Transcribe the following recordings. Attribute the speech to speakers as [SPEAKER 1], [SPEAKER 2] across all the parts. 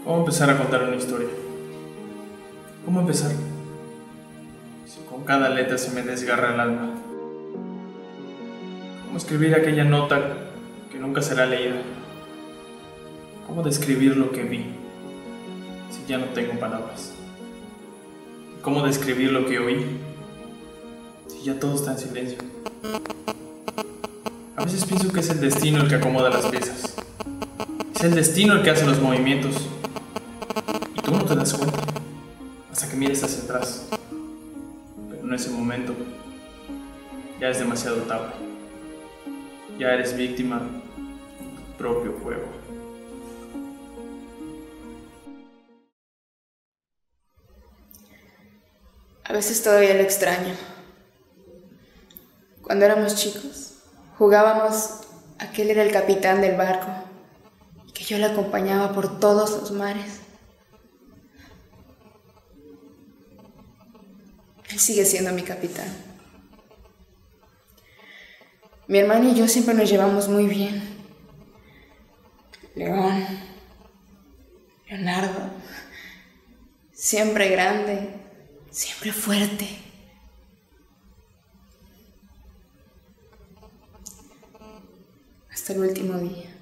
[SPEAKER 1] ¿Cómo empezar a contar una historia? ¿Cómo empezar? Si con cada letra se me desgarra el alma. ¿Cómo escribir aquella nota que nunca será leída? ¿Cómo describir lo que vi si ya no tengo palabras? ¿Cómo describir lo que oí si ya todo está en silencio? A veces pienso que es el destino el que acomoda las piezas. Es el destino el que hace los movimientos. Y tú no te das cuenta hasta que mires hacia atrás. Pero en ese momento ya es demasiado tarde. Ya eres víctima de tu propio juego.
[SPEAKER 2] A veces todavía lo extraño. Cuando éramos chicos, jugábamos a que él era el capitán del barco y que yo le acompañaba por todos los mares. Él sigue siendo mi capitán. Mi hermano y yo siempre nos llevamos muy bien. Leonardo, siempre grande, siempre fuerte. Hasta el último día.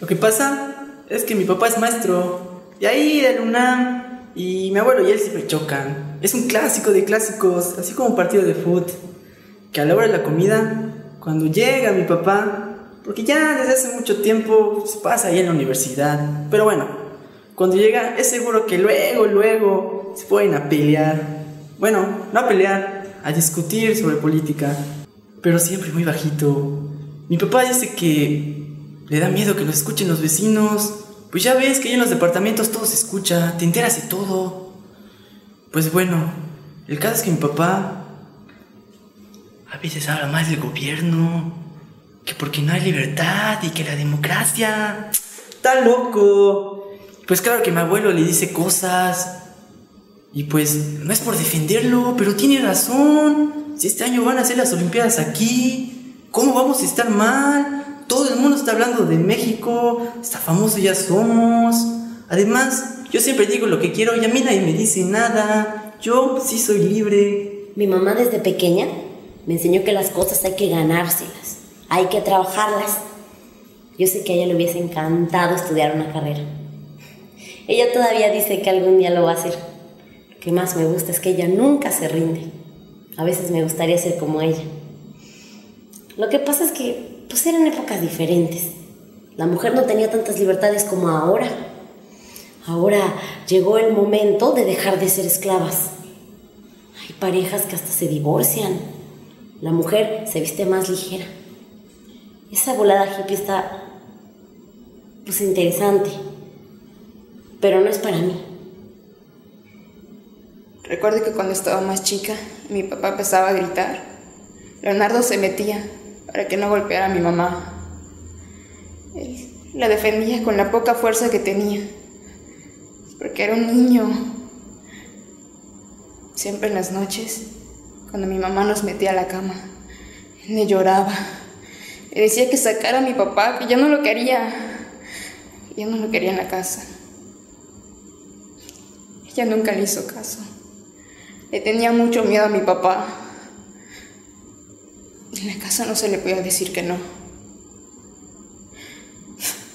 [SPEAKER 3] Lo que pasa es que mi papá es maestro, y ahí del UNAM, y mi abuelo y él siempre chocan. Es un clásico de clásicos, así como un partido de fútbol, que a la hora de la comida, cuando llega mi papá, porque ya desde hace mucho tiempo se pasa ahí en la universidad, pero bueno, cuando llega es seguro que luego se pueden a pelear. Bueno, no a pelear, a discutir sobre política, pero siempre muy bajito. Mi papá dice que le da miedo que nos escuchen los vecinos. Pues ya ves que ahí en los departamentos todo se escucha, te enteras de todo. Pues bueno, el caso es que mi papá a veces habla más del gobierno, que porque no hay libertad y que la democracia está loco. Pues claro que mi abuelo le dice cosas, y pues no es por defenderlo, pero tiene razón. Si este año van a hacer las Olimpiadas aquí, ¿cómo vamos a estar mal? Todo el mundo está hablando de México, hasta famoso ya somos. Además, yo siempre digo lo que quiero y a mí nadie me dice nada. Yo sí soy libre.
[SPEAKER 4] Mi mamá desde pequeña me enseñó que las cosas hay que ganárselas, hay que trabajarlas. Yo sé que a ella le hubiese encantado estudiar una carrera. Ella todavía dice que algún día lo va a hacer. Lo que más me gusta es que ella nunca se rinde. A veces me gustaría ser como ella. Lo que pasa es que pues eran épocas diferentes. La mujer no tenía tantas libertades como ahora. Ahora llegó el momento de dejar de ser esclavas. Hay parejas que hasta se divorcian. La mujer se viste más ligera. Esa volada hippie está pues interesante, pero no es para mí.
[SPEAKER 2] Recuerdo que cuando estaba más chica, mi papá empezaba a gritar. Leonardo se metía para que no golpeara a mi mamá. Él la defendía con la poca fuerza que tenía, porque era un niño. Siempre en las noches, cuando mi mamá nos metía a la cama, él me lloraba. Le decía que sacara a mi papá, que ya no lo quería. Ya no lo quería en la casa. Ella nunca le hizo caso. Le tenía mucho miedo a mi papá. En la casa no se le podía decir que no.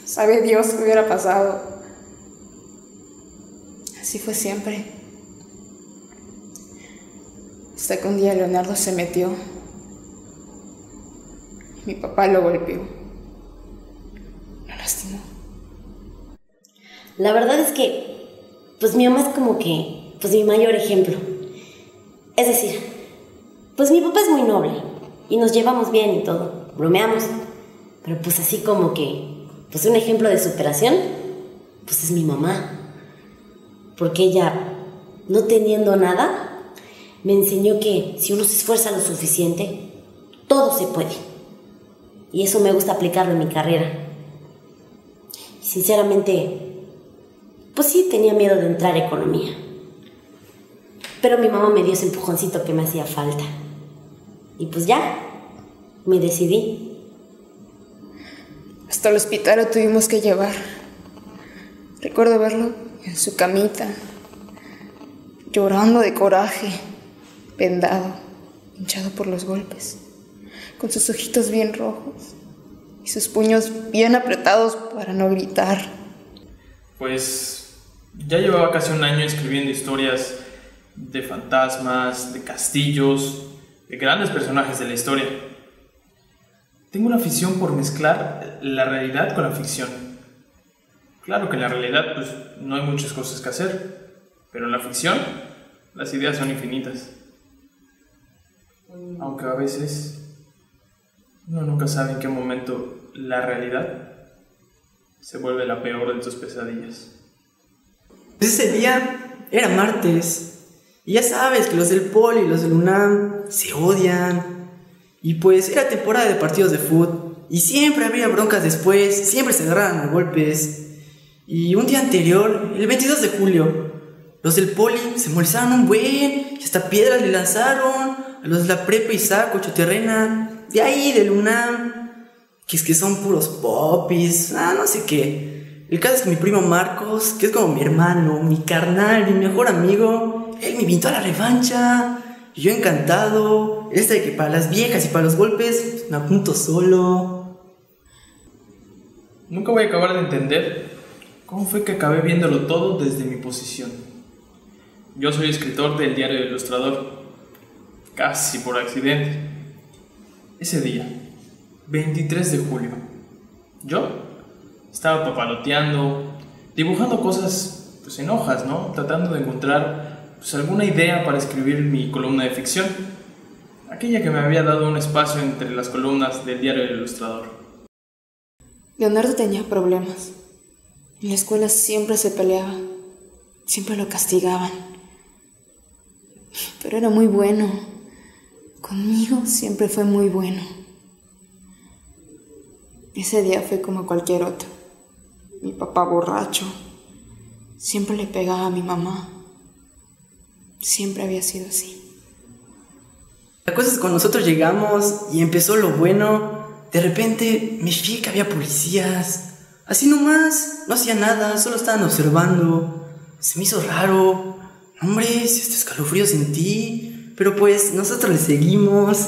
[SPEAKER 2] Sabe Dios qué hubiera pasado. Así fue siempre. Hasta que un día Leonardo se metió. Mi papá lo golpeó. Lo lastimó.
[SPEAKER 4] La verdad es que, pues mi mamá es como que, pues mi mayor ejemplo. Es decir, pues mi papá es muy noble y nos llevamos bien y todo, bromeamos. Pero pues así como que, pues un ejemplo de superación, pues es mi mamá. Porque ella, no teniendo nada, me enseñó que si uno se esfuerza lo suficiente, todo se puede. Y eso me gusta aplicarlo en mi carrera. Y sinceramente, pues sí tenía miedo de entrar a economía. Pero mi mamá me dio ese empujoncito que me hacía falta. Y pues ya, me decidí.
[SPEAKER 2] Hasta el hospital lo tuvimos que llevar. Recuerdo verlo en su camita, llorando de coraje, vendado, hinchado por los golpes, con sus ojitos bien rojos y sus puños bien apretados para no gritar.
[SPEAKER 1] Pues ya llevaba casi un año escribiendo historias de fantasmas, de castillos, de grandes personajes de la historia. Tengo una afición por mezclar la realidad con la ficción. Claro que en la realidad pues no hay muchas cosas que hacer, pero en la ficción las ideas son infinitas. Aunque a veces uno nunca sabe en qué momento la realidad se vuelve la peor de tus pesadillas.
[SPEAKER 3] Ese día era martes. Y ya sabes que los del Poli y los del UNAM se odian. Y pues era temporada de partidos de fútbol. Y siempre había broncas después, siempre se agarraban a golpes. Y un día anterior, el 22 de julio, los del Poli se molestaron un buen. Y hasta piedras le lanzaron a los de la prepa Isaac Ochoterrena. De ahí, del UNAM. Que es que son puros popis, no sé qué. El caso es que mi primo Marcos, que es como mi hermano, mi carnal, mi mejor amigo, él me invitó a la revancha. Y yo encantado. De que para las viejas y para los golpes me apunto solo.
[SPEAKER 1] Nunca voy a acabar de entender cómo fue que acabé viéndolo todo desde mi posición. Yo soy escritor del diario El Ilustrador, casi por accidente. Ese día, 23 de julio, yo estaba papaloteando, dibujando cosas pues, en hojas, ¿no? Tratando de encontrar pues, alguna idea para escribir mi columna de ficción, aquella que me había dado un espacio entre las columnas del diario El Ilustrador.
[SPEAKER 2] Leonardo tenía problemas. En la escuela siempre se peleaba, siempre lo castigaban. Pero era muy bueno. Conmigo siempre fue muy bueno. Ese día fue como cualquier otro. Mi papá borracho. Siempre le pegaba a mi mamá. Siempre había sido así.
[SPEAKER 3] La cosa es que cuando nosotros llegamos y empezó lo bueno, de repente me fijé que había policías. Así nomás, no hacían nada, solo estaban observando. Se me hizo raro. Hombre, si este escalofrío sentí. Pero pues nosotros le seguimos.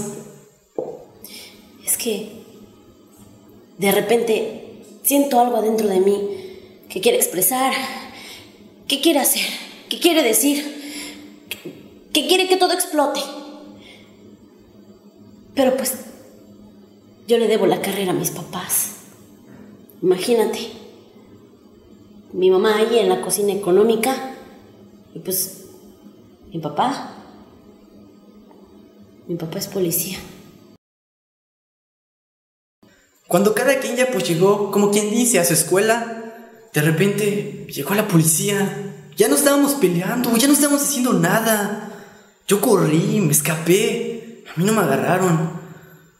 [SPEAKER 4] Es que de repente siento algo adentro de mí que quiere expresar, que quiere hacer, que quiere decir, que quiere que todo explote. Pero pues yo le debo la carrera a mis papás. Imagínate, mi mamá ahí en la cocina económica y pues mi papá es policía.
[SPEAKER 3] Cuando cada quien ya pues llegó, como quien dice, a su escuela, de repente llegó la policía. Ya no estábamos peleando, ya no estábamos haciendo nada. Yo corrí, me escapé, a mí no me agarraron.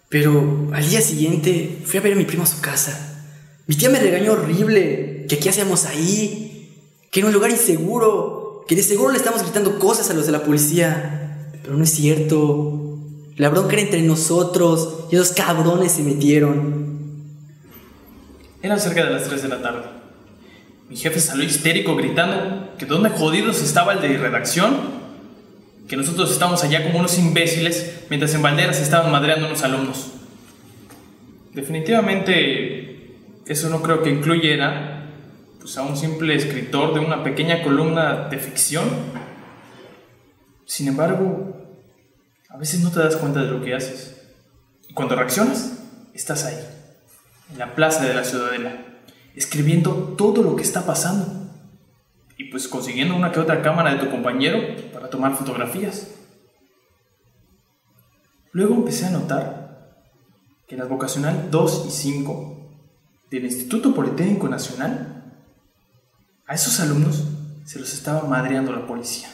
[SPEAKER 3] Pero al día siguiente fui a ver a mi primo a su casa. Mi tía me regañó horrible, que qué hacíamos ahí, que era un lugar inseguro, que de seguro le estamos gritando cosas a los de la policía. Pero no es cierto. La bronca era entre nosotros y esos cabrones se metieron.
[SPEAKER 1] Eran cerca de las 3 de la tarde. Mi jefe salió histérico gritando que dónde jodidos estaba el de redacción, que nosotros estábamos allá como unos imbéciles mientras en Valderas estaban madreando a unos alumnos. Definitivamente eso no creo que incluyera pues, a un simple escritor de una pequeña columna de ficción. Sin embargo, a veces no te das cuenta de lo que haces. Y cuando reaccionas, estás ahí, en la plaza de la Ciudadela, escribiendo todo lo que está pasando. Y pues consiguiendo una que otra cámara de tu compañero para tomar fotografías. Luego empecé a notar que en las vocacional 2 y 5 del Instituto Politécnico Nacional, a esos alumnos se los estaba madreando la policía.